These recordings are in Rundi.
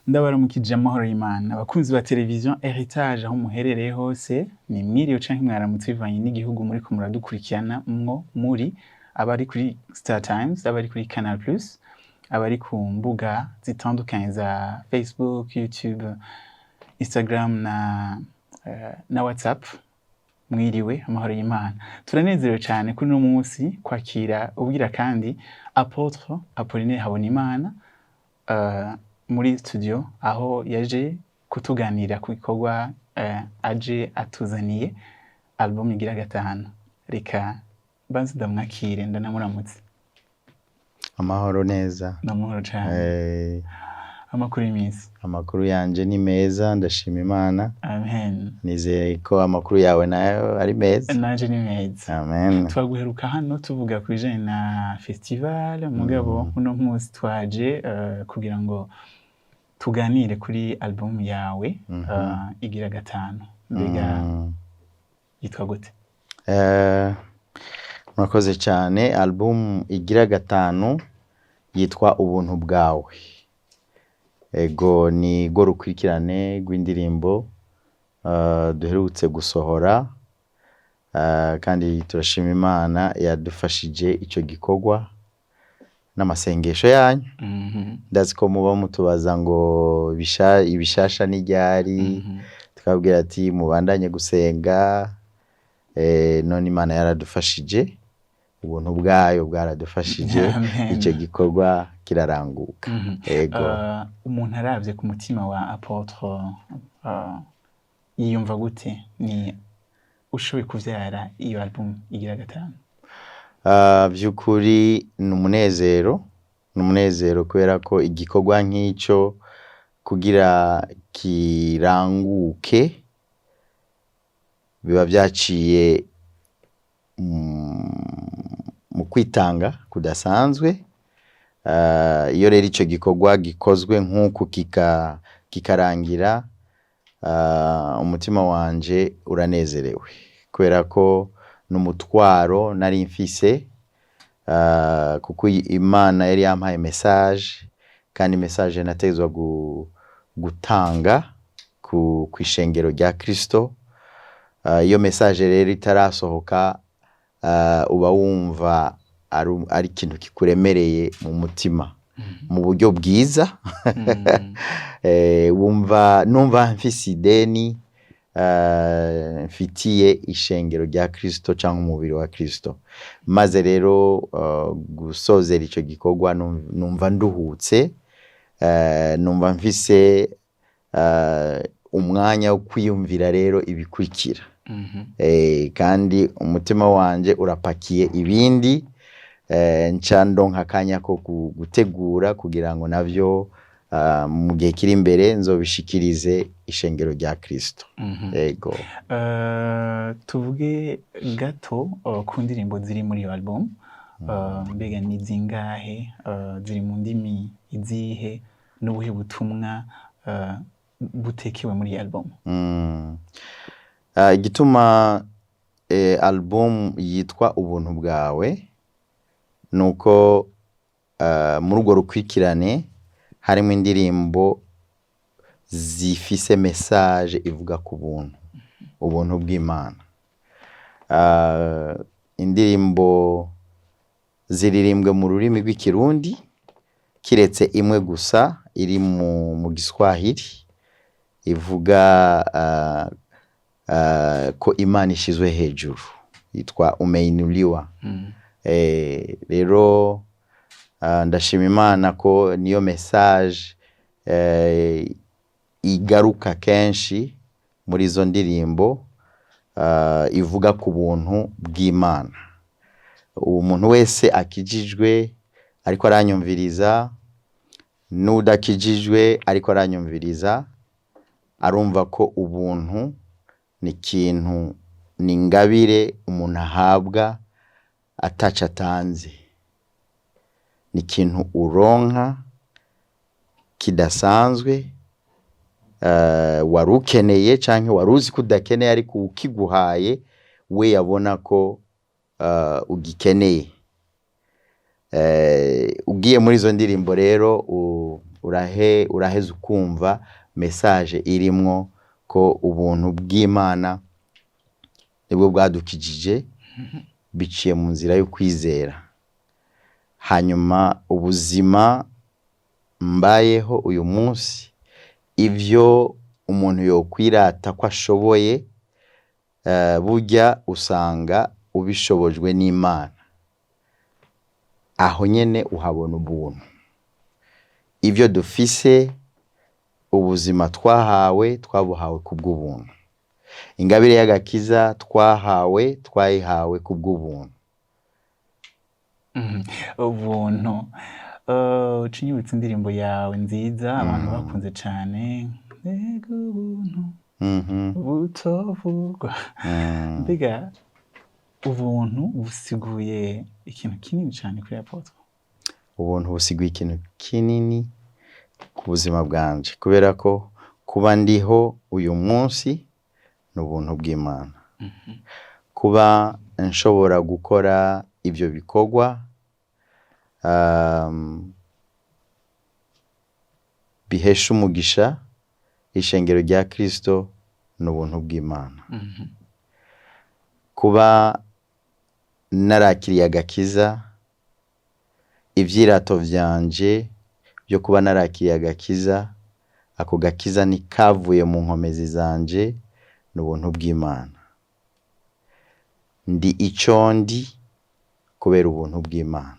Ndabaramukije amahoro y'Imana abakunzi ba televiziyo Heritage aho muherereye hose ni mwiriwe canke mwaramutse bivanye n'igihugu muriko muradukurikirana muri abari kuri Star Times, abari kuri Canal Plus, abari ku mbuga zitandukanye za Facebook, YouTube, Instagram na WhatsApp. Mwiriwe amahoro y'Imana. Turanezerewe cyane kuri uno munsi kwakira ubwira kandi Apotre Apollinaire Habonimana muri studio aho yaje kutuganira ku bikorwa aje atuzaniye album igira gatanu. Reka banze ndamwakire ndanamuramutse. Amahoro neza. Namahoro cyane. Amakuru y'imisi. Amakuru yanje ni meza ndashima Imana. Amen. Nizeye ko amakuru yawe nayo ari meza. Nanje ni meza. Amen. Twaguheruka hano tuvuga ku bijanye na festival mugabo uno munsi twaje kugira ngo tuganire kuri album yawe igira gatanu. Mbega yitwa gute? Murakoze cyane. Album igira gatanu yitwa Ubuntu bwawe. Ego ni go rukurikirane rw'indirimbo duherutse gusohora kandi turashima Imana yadufashije icyo gikorwa n'amasengesho yanyu. Ndazi ko muba mutubaza ngo ibishasha n'iryari, tukabwira ati mubandanye gusenga. None Imana yaradufashije, ubuntu bwayo bwaradufashije, icyo gikorwa kiraranguka. Ego umuntu aravye ku mutima wa Apotre yiyumva gute ni ushoboye kuvyara iyo album igira gatanu? Byukuri ni umunezero kubera ko igikorwa nk'icyo kugira kiranguke biba byaciye mu kwitanga kudasanzwe. Iyo rero icyo gikorwa gikozwe nk'uko kikarangira, umutima wanje uranezerewe kubera ko n'umutwaro nari mfise, kuko Imana yari yampaye message kandi message natezwa gutanga ku ishengero rya Kristo. Iyo message rero itarasohoka uba wumva ari ikintu kikuremereye mu mutima mu buryo bwiza. Numva mfise ideni mfitiye ishengero rya Kristo cyangwa umubiri wa Kristo. Maze rero gusozera icyo gikorwa numva nduhutse, numva mfise umwanya wo kwiyumvira rero ibikurikira. Kandi umutima wanje urapakiye ibindi, ncandonka akanya ko gutegura kugira ngo navyo mu gihe kiri imbere nzobishikirize ishengero rya Kristo. Ego tuvuge gato ku ndirimbo ziri muri iyo album. Mbega ni zingahe, ziri mu ndimi izihe, n'ubuhe butumwa butekewe muri iyo album? Igituma album yitwa Ubuntu bwawe nuko muri urwo rukurikirane harimo indirimbo zifise message ivuga ku ubuntu bw'Imana. Indirimbo ziririmbwe mu rurimi rw'ikirundi kiretse imwe gusa iri mu Giswahili ivuga ko Imana ishizwe hejuru, yitwa Umeinuliwa. Rero ndashima Imana ko niyo message igaruka kenshi muri izo ndirimbo, ivuga ku buntu bw'Imana. Umuntu wese akijijwe ariko aranyumviriza, n'udakijijwe ariko aranyumviriza, arumva ko ubuntu ni ikintu, ni ingabire umuntu ahabwa ataca atanze. Ni ikintu uronka kidasanzwe, wari ukeneye canke wari uzi ko udakeneye, ariko ukiguhaye we yabona ko ugikeneye. Ugiye muri izo ndirimbo rero uraheza ukumva message irimwo ko ubuntu bw'Imana nibwo bwadukijije biciye mu nzira yo kwizera. Hanyuma ubuzima mbayeho uyu munsi, ivyo umuntu yokwirata ko ashoboye, burya usanga ubishobojwe n'Imana. Aho nyene uhabona ubuntu. Ivyo dufise, ubuzima twabuhawe kubw'ubuntu. Ingabire y'agakiza twayihawe kubw'ubuntu. Ubuntu. Ucinyibutse indirimbo yawe nziza abantu bakunze cyane, mbega ubuntu butovugwa. Mbega ubuntu busiguye ikintu kinini cyane kuri Apotre. Ubuntu busiguye ikintu kinini ku buzima bwanje, kubera ko kuba ndiho uyu munsi ni ubuntu bw'Imana. Kuba nshobora gukora ivyo bikorwa bihesha umugisha ishengero rya Kristo ni ubuntu bw'Imana. Kuba narakiriye agakiza, ivyirato vyanje byo kuba narakiriye agakiza, ako gakiza ni kavuye mu nkomezi zanje, ni ubuntu bw'Imana. Ndi ico ndi kubera ubuntu bw'Imana.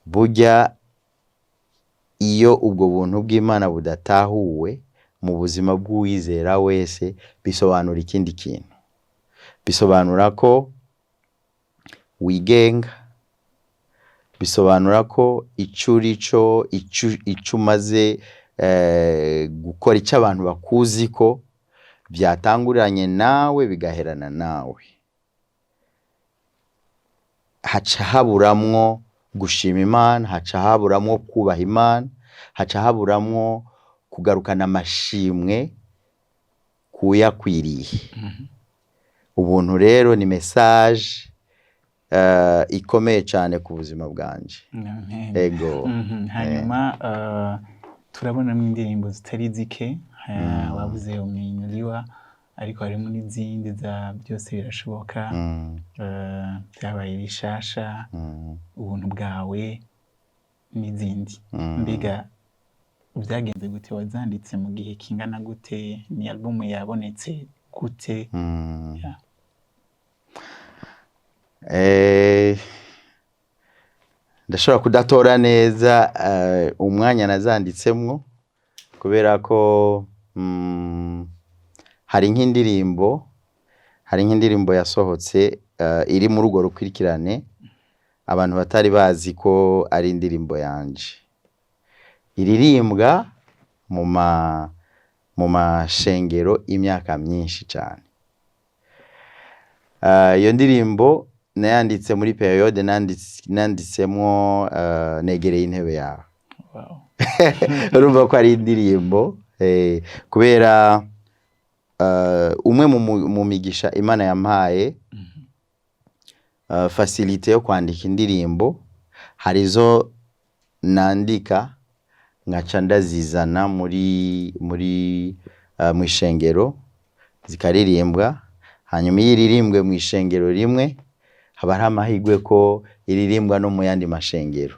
Burya iyo ubwo buntu bw'Imana budatahuwe mu buzima bw'uwizera wese, bisobanura ikindi kintu. Bisobanura ko wigenga, bisobanura ko icurico icumaze gukora icyo abantu bakuzi ko byatanguranye nawe bigaherana nawe. Haca haburamwo gushima Imana, haca haburamwo kubaha Imana, haca haburamwo kugarukana amashimwe kuyakwiriye. Ubuntu rero ni message ikomeye cyane ku buzima bwanje. Ego. Hanyuma turabona mu indirimbo zitari zike, wabuze umenyuriwa, ariko harimo n'izindi za byose birashoboka, byabaye bishasha, ubuntu bwawe n'izindi. Mbega byagenze gute? Wazanditse mu gihe kingana gute? Ni album yabonetse gute? Ndashobora kudatora neza umwanya nazanditsemwo, kubera ko hari nk'indirimbo yasohotse iri muri urwo rukurikirane, abantu batari bazi ko ari indirimbo yanje, iririmbwa mu mashengero imyaka myinshi cyane. Iyo ndirimbo nayanditse muri periode nanditsemwo negereye intebe yawe. Urumva ko ari indirimbo kubera umwe mu migisha Imana yampaye, facilité yo kwandika indirimbo, harizo nandika ngaca ndazizana muri mwishengero zikaririmbwa. Hanyuma iyo iririmbwe mu ishengero rimwe, haba hari amahirwe ko iririmbwa no mu yandi mashengero.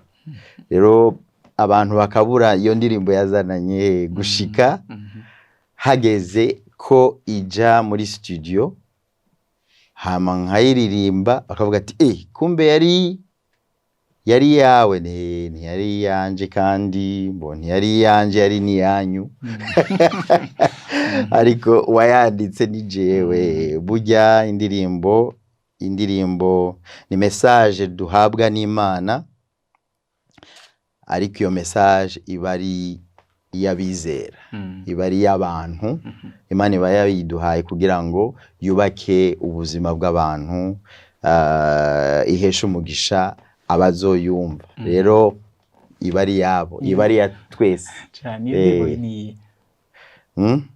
Rero abantu bakabura iyo ndirimbo yazananye gushika hageze ko ija muri studio, hama nkayiririmba bakavuga ati kumbe yari yawe. Ntiyari yanje, kandi ntiyari yanje, yari ni yanyu. Ariko wayanditse ni jewe. Burya indirimbo ni message duhabwa n'Imana, ariko iyo message iba ari iy'abizera, iba ari iy'abantu. Imana iba yayiduhaye kugira ngo yubake ubuzima bw'abantu, iheshe umugisha abazoyumva. Rero iba ari yabo, iba ari ya twese.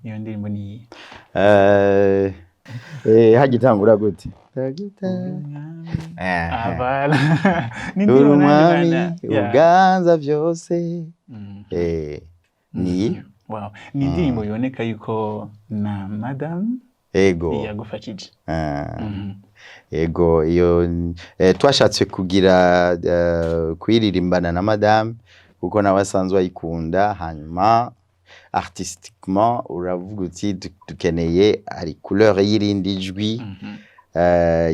Iyo ndirimbo ni hagitangura gute? Urumwami uganza byose, ni wow ni indirimbo biboneka yuko na madame ego yagufashije. Ego iyo twashatse kugira kwiririmbana na madame kuko nawe asanzwe ayikunda, hanyuma artistiquement uravuga uti dukeneye ari couleur y'irindi jwi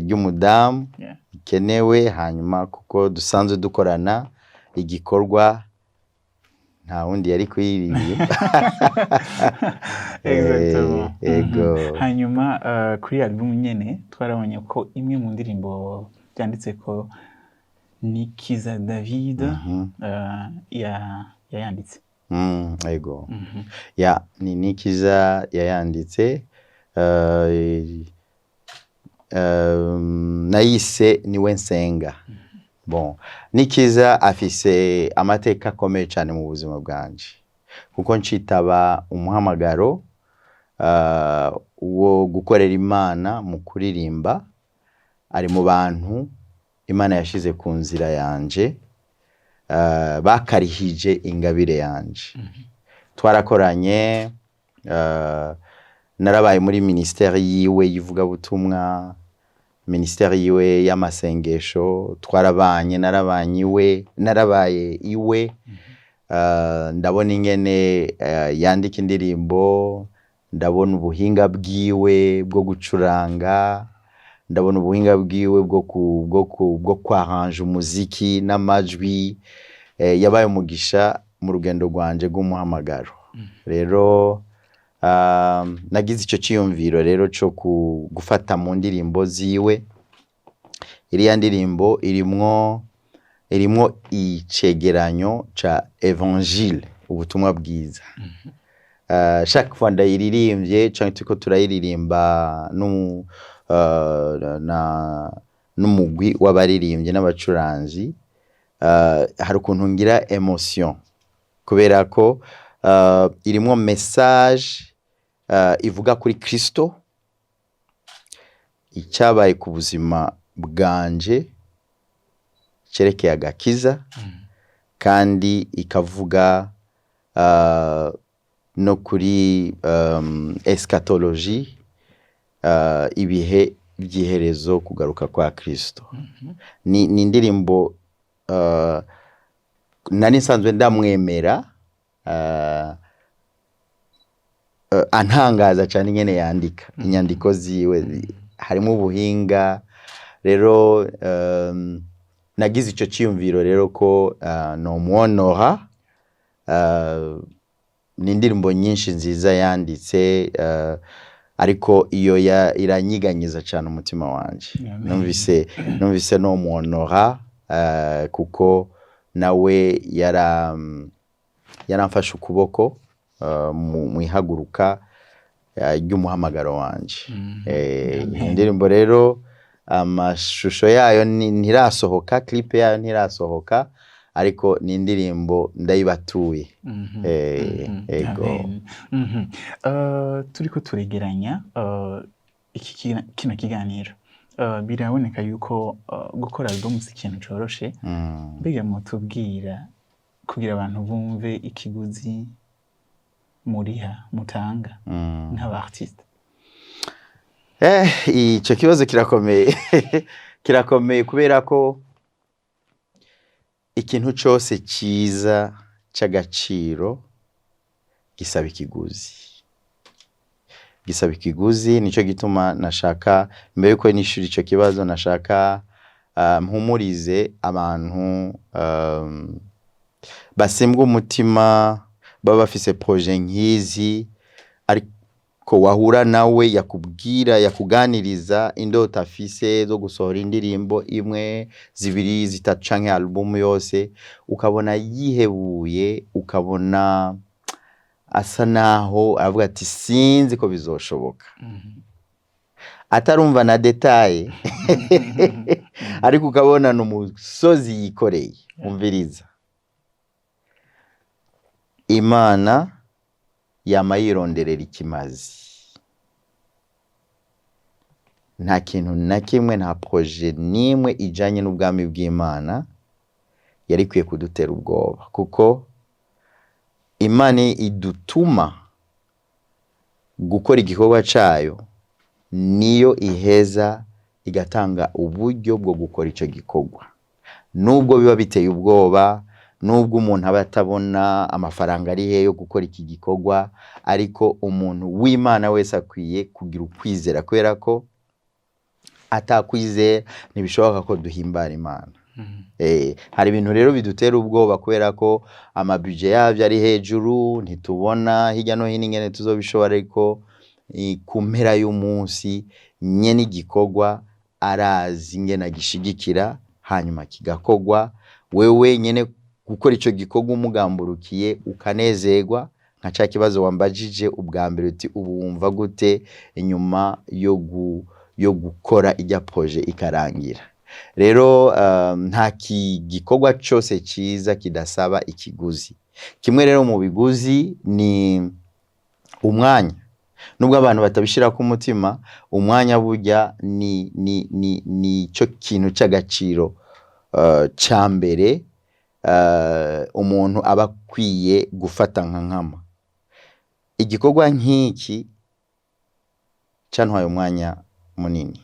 ry'umudamu ikenewe, hanyuma kuko dusanzwe dukorana igikorwa nta wundi yari kuyiririmba. Exactement. Ego Hanyuma kuri album nyene twarabonye ko imwe mu ndirimbo byanditse ko Nikiza David yayanditse. Ego ya ni Nikiza yayanditse, nayise Niwe Nsenga. Bon, Nikiza afise amateka akomeye cyane mu buzima bwanje kuko ncitaba umuhamagaro wo gukorera Imana mu kuririmba. Ari mu bantu Imana yashize ku nzira yanje, bakarihije ingabire yanje. Twarakoranye, narabaye muri ministère yiwe yivugabutumwa, ministère yiwe y'amasengesho, twarabanye, narabaye iwe. Ndabona ingene yandika indirimbo, ndabona ubuhinga bwiwe bwo gucuranga, ndabona ubuhinga bwiwe bwo kwaranje umuziki n'amajwi. Yabaye umugisha mu rugendo rwanje rw'umuhamagaro. Rero nagize icyo cyiyumviro rero cyo gufata mu ndirimbo ziwe. Iriya ndirimbo irimwo icegeranyo ca evangile, ubutumwa bwiza. Chaque fois ndayiririmbye cyangwa tuko turayiririmba n'umugwi w'abaririmbye n'abacuranzi, hari ukuntu ngira emotion kubera ko irimwo message ivuga kuri Kristo, icyabaye ku buzima bwanje cerekeye agakiza, kandi ikavuga no kuri eschatologie, ibihe by'iherezo, kugaruka kwa Kristo. Ni indirimbo nani nsanzwe ndamwemera, antangaza cyane ingene yandika inyandiko ziwe, harimo ubuhinga. Rero nagize icyo cyiyumviro rero ko no mwonora. Ni indirimbo nyinshi nziza yanditse, ariko iyo iranyiganyiza cyane umutima wanje. Numvise no mwonora kuko nawe yaramfashe ukuboko mu ihaguruka ry'umuhamagaro wanje. Indirimbo rero amashusho yayo ntirasohoka, clip yayo ntirasohoka, ariko ni indirimbo ndayibatuye. Ego turiko turegeranya kino kiganiro, biraboneka yuko gukora album si ikintu coroshe. Mbega mutubwira kugira abantu bumve ikiguzi muriha mutanga nk'abartiste? Icyo kibazo kirakomeye. Kirakomeye kubera ko ikintu cyose cyiza cy'agaciro gisaba ikiguzi. Nicyo gituma nashaka mbere yuko nishura icyo kibazo, nashaka mpumurize abantu basimbwa umutima, baba bafise projet nk'izi, ariko wahura nawe yakubwira, yakuganiriza indota afise zo gusohora indirimbo imwe, zibiri, zitatu canke album yose, ukabona yihebuye, ukabona asa naho avuga ati sinzi ko bizoshoboka. Atarumva na detaye ariko ukabona n'umusozi yikoreye. Umviriza, Imana yama yironderera ikimazi. Nta kintu na kimwe, nta projet nimwe ijanye n'ubwami bw'Imana yari kwiye kudutera ubwoba, kuko Imana idutuma gukora igikorwa cayo, niyo iheza igatanga uburyo bwo gukora ico gikorwa. Nubwo biba biteye ubwoba, nubwo umuntu aba atabona amafaranga ari he yo gukora iki gikorwa, ariko umuntu w'Imana wese akwiye kugira ukwizera, kubera ko atakwizera ntibishoboka ko duhimbara Imana. Hari ibintu rero bidutera ubwoba kubera ko amabudget yavyo ari hejuru, ntitubona hirya no hino ingene tuzobishobora, ariko ku mpera y'umunsi nyene igikorwa arazi ingene agishigikira, hanyuma kigakorwa. Wewe nyene gukora ico gikorwa umugamburukiye ukanezerwa, nka ca kibazo wambajije ubwa mbere uti ubu wumva gute inyuma yo gukora ijya projet ikarangira. Rero nta gikorwa cyose cyiza kidasaba ikiguzi. Kimwe rero mu biguzi ni umwanya. Nubwo abantu batabishira ku mutima, umwanya burya ni cyo kintu cy'agaciro ca mbere umuntu aba akwiye gufata nka nkama. Igikorwa nk'iki cyantwaye umwanya munini.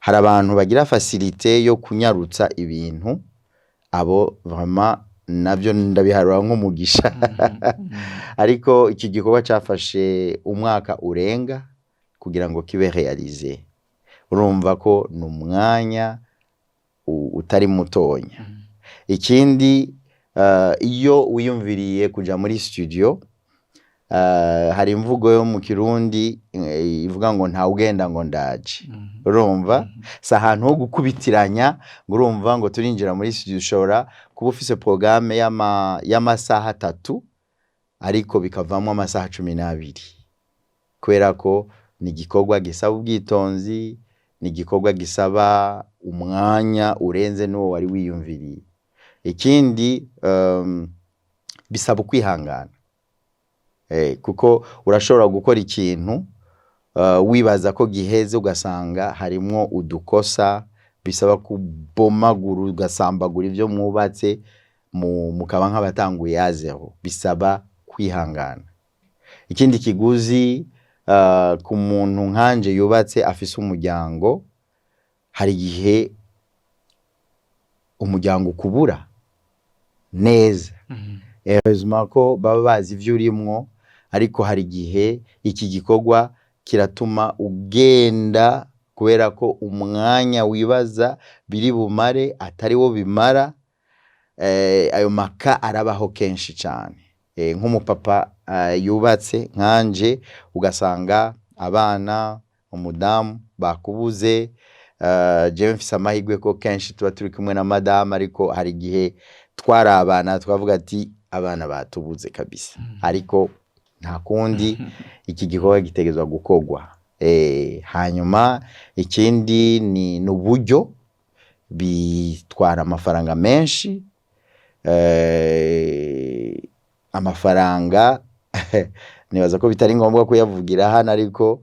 Hari abantu bagira facilité yo kunyarutsa ibintu, abo vraiment navyo ndabiharura nk'umugisha. Ariko iki gikorwa cyafashe umwaka urenga kugira ngo kibe réalisé. Urumva ko n'umwanya utari mutonya. Ikindi iyo wiyumviriye kuja muri studio, hari imvugo yo mu Kirundi ivuga ngo nta ugenda ngo ndaje. Urumva sa ahantu ho gukubitiranya, ngo urumva ngo turinjira muri studio ushobora kuba ufise programme y'amasaha 3 ariko bikavamo amasaha 12, kubera ko ni igikorwa gisaba ubwitonzi, ni igikorwa gisaba umwanya urenze n'uwo wari wiyumviriye. Ikindi bisaba kwihangana, kuko urashobora gukora ikintu wibaza ko giheze ugasanga harimo udukosa, bisaba kubomagura ugasambagura ivyo mwubatse mukaba nk'abatanguye ya zero. Bisaba kwihangana. Ikindi kiguzi ku muntu nkanje yubatse afise umuryango, hari igihe umuryango kubura neza. Heureusement ko baba bazi ivyo urimwo, ariko hari igihe iki gikorwa kiratuma ugenda kubera ko umwanya wibaza biri bumare atari wo bimara. Ayo maka arabaho kenshi cyane. Nk'umupapa yubatse nkanje ugasanga abana, umudamu bakubuze, jewe mfise amahirwe ko kenshi tuba turi kumwe na madame, ariko hari igihe twarabana twavuga ati abana batubuze kabisa. Ariko nta kundi iki gikorwa gitegezwa gukorwa. Hanyuma ikindi ni uburyo, bitwara amafaranga menshi. Amafaranga nibaza ko bitari ngombwa kuyavugira hano, ariko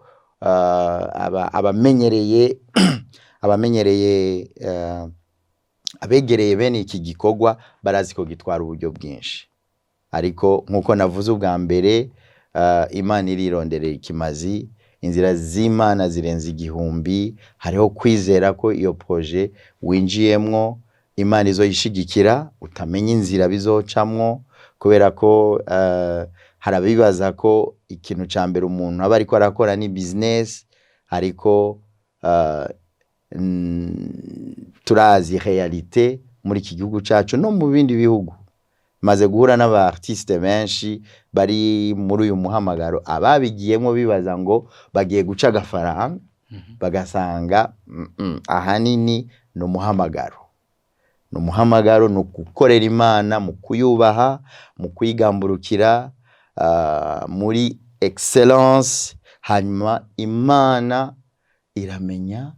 abamenyereye abegereye bene iki gikorwa barazi ko gitwara uburyo bwinshi. Ariko nkuko navuze ubwa mbere, Imana irironderera ikimazi. Inzira z'Imana zirenze igihumbi. Hariho kwizera ko iyo projet winjiyemwo Imana izoyishigikira, utamenya inzira bizocamwo, kubera ko harabibaza ko ikintu ca mbere umuntu aba ariko arakora ni business, ariko turazi realite muri iki gihugu cacu no mu bindi bihugu. Maze guhura n'aba artiste benshi bari muri uyu muhamagaro, ababigiyemo bibaza ngo bagiye guca agafaranga, bagasanga ahanini no muhamagaro. No muhamagaro no gukorera Imana, mu kuyubaha, mu kwigamburukira, muri excellence. Hanyuma Imana iramenya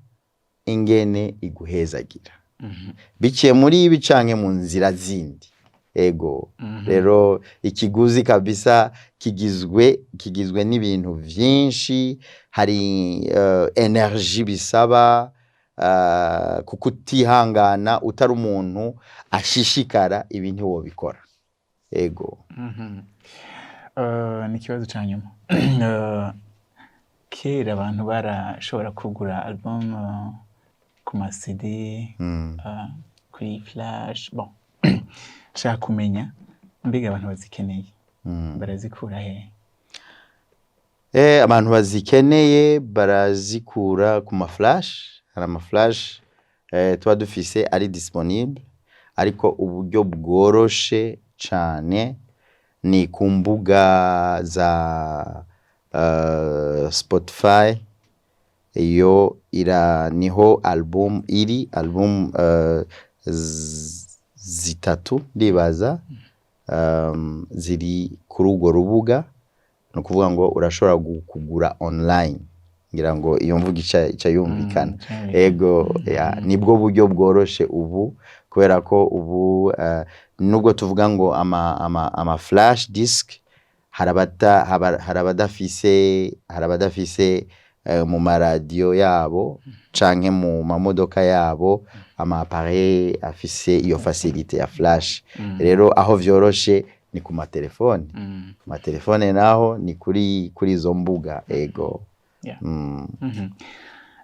ingene iguhezagira biciye muri ibi canke mu nzira zindi. Ego rero ikiguzi kabisa kigizwe n'ibintu vyinshi. Hari energy bisaba, kuko utihangana utari umuntu ashishikara ibintu wo bikora. ego. Ni ikibazo ca nyuma. Kera abantu barashobora kugura album ku ma CD, kuri flash. Bon, nshaka kumenya mbega abantu bazikeneye barazikura hehe? Abantu bazikeneye barazikura ku ma flash. Hari ama flash tuba dufise ari disponible, ariko uburyo bworoshe cane ni ku mbuga za Spotify. Iyo niho album iri, album zitatu ndibaza ziri kuri urwo rubuga. No kuvuga ngo urashobora kugura online, ngira ngo iyo mvuga ica yumvikana. Ego, nibwo buryo bworoshe ubu, kubera ko ubu nubwo tuvuga ngo ama flash disk harabadafise mu maradiyo yabo canke mu mamodoka yabo ama appareil afise iyo facilité ya flash. Rero aho vyoroshe ni ku matelefone. Matelefone naho ni kuri izo mbuga. Ego.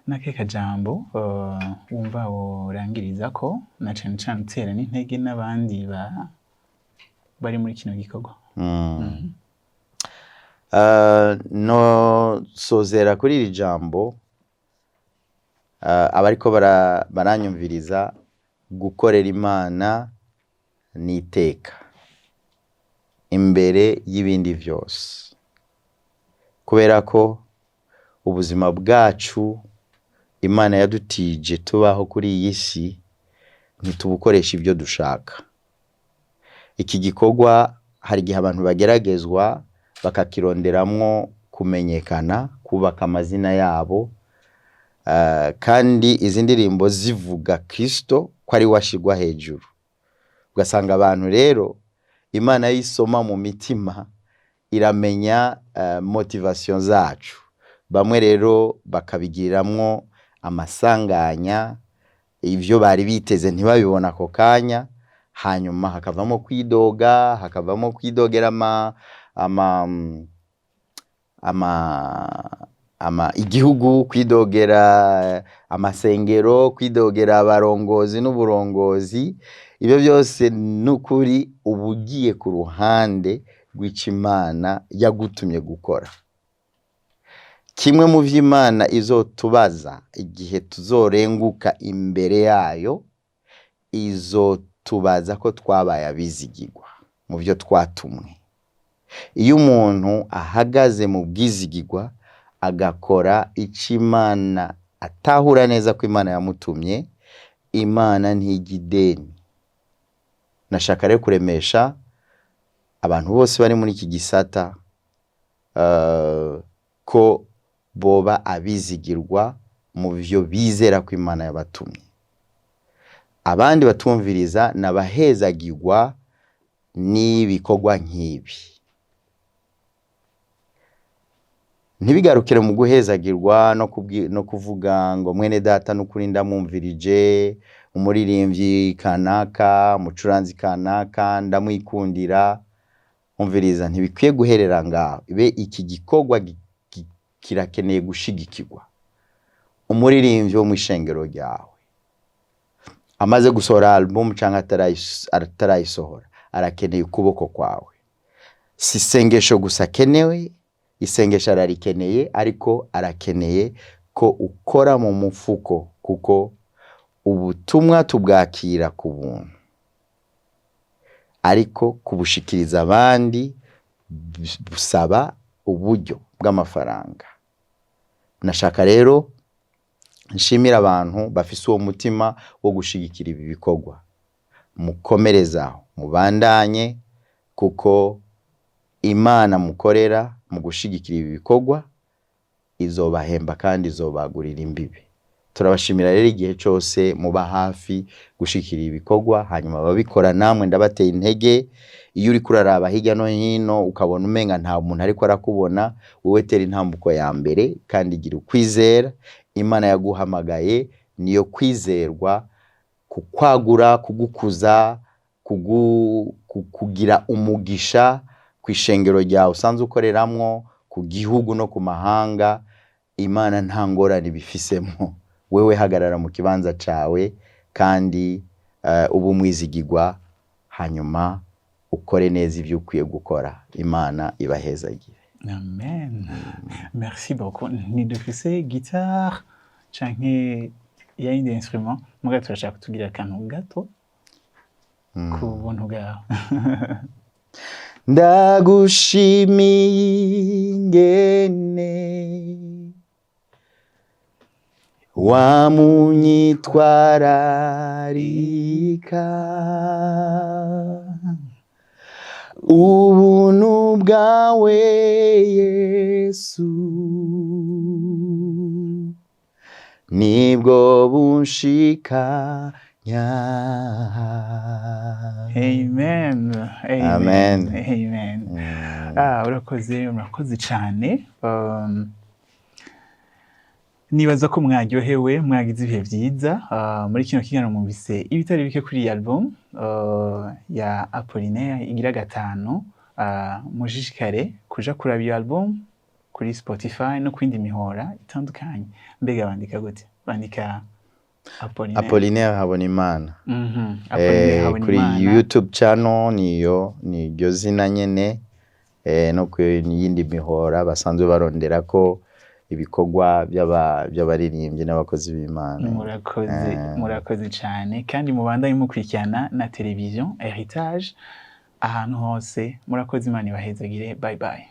Nake kajambo wumva worangiriza ko na cane cane utera n'intege n'abandi bari muri kino gikorwa? No sozera kuri iri jambo, abariko baranyumviriza, gukorera Imana n'iteka imbere y'ibindi vyose, kubera ko ubuzima bwacu Imana yadutije tubaho kuri iyi si ntitubukoresha ibyo dushaka. Iki gikorwa hari igihe abantu bageragezwa bakakironderamwo kumenyekana, kubaka amazina yabo, kandi izi ndirimbo zivuga Kristo ko ari washirwa hejuru. Ugasanga abantu rero Imana yisoma mu mitima, iramenya motivation zacu. Bamwe rero bakabigiramwo amasanganya, ivyo bari biteze ntibabibona ako kanya, hanyuma hakavamo kwidoga, hakavamo kwidogera igihugu, kwidogera amasengero, kwidogera abarongozi n'uburongozi. Ibyo byose nukuri ubugiye ku ruhande rw'Imana yagutumye gukora. Kimwe mu vy'Imana izotubaza igihe tuzorenguka imbere yayo, izotubaza ko twabaye abizigirwa mu byo twatumwe. Iyo umuntu ahagaze mu bwizigirwa agakora ico Imana atahura neza ko Imana yamutumye, Imana ntigideni. Nashaka rero kuremesha abantu bose bari muri iki gisata ko boba abizigirwa mu byo bizera ko Imana yabatumye. Abandi batumviriza nabahezagirwa n'ibikorwa nk'ibi. Ntibigarukire mu guhezagirwa no kuvuga ngo mwene data n'ukuri ndamwumvirije, umuririmbyi kanaka, umucuranzi kanaka ndamwikundira. Umviriza, ntibikwiye guherera ngaho. Ibe iki gikorwa kirakeneye gushigikirwa. Umuririmbyi wo mu ishengero ryawe amaze gusohora album canke atarayisohora, arakeneye ukuboko kwawe. Si isengesho gusa akenewe, isengesho ararikeneye, ariko arakeneye ko ukora mu mufuko, kuko ubutumwa tubwakira ku buntu, ariko kubushikiriza abandi busaba uburyo bw'amafaranga. Nashaka rero nshimira abantu bafise uwo mutima wo gushigikira ibi bikorwa. Mukomerezaho, mubandanye, kuko Imana mukorera mu gushigikira ibi bikorwa izobahemba kandi izobagurira imbibe. Turabashimira rero igihe cyose muba hafi gushikira ibikorwa, hanyuma babikora namwe ndabateye intege. Iyo uri kuraraba hirya no hino ukabona umenga nta muntu ariko arakubona, wowe tera intambuko ya mbere kandi gira ukwizera. Imana yaguhamagaye niyo kwizerwa, kukwagura, kugukuza, kugira umugisha ku ishengero ryawe usanzwe ukoreramwo, ku gihugu no ku mahanga. Imana nta ngorane bifisemo. Wewe hagarara mu kibanza cawe kandi ubu mwizigirwa, hanyuma ukore neza ibyo ukwiye gukora. Imana ibahezagire. Amen. Merci beaucoup. Ni dufise guitare canke yindi instrument muga turashaka kutugira akantu gato ku buntu bwawe. Ndagushimiye ingene wamunyitwararika, ubuntu bwawe Yesu nibwo bunshikanya. Amen. Amen. Amen. Urakoze cyane. Nibaza ko mwaryohewe, mwagize ibihe byiza. Muri kino kiganiro mwumvise ibitari bike kuri iyi album ya Apollinaire igira gatanu. Mujishikare kuja kuraba iyo album kuri Spotify no kwindi mihora itandukanye. Mbega bandika gute? Bandika Apollinaire Habonimana. Apollinaire Habonimana. Kuri YouTube channel niyo zina nyene, no ku yindi mihora basanzwe barondera ko ibikorwa by'abaririmbyi n'abakozi b'Imana. Murakoze cyane kandi mubandanye mukurikirana na television Heritage ahantu hose. Murakoze, Imana ibahezagire. Bye bye.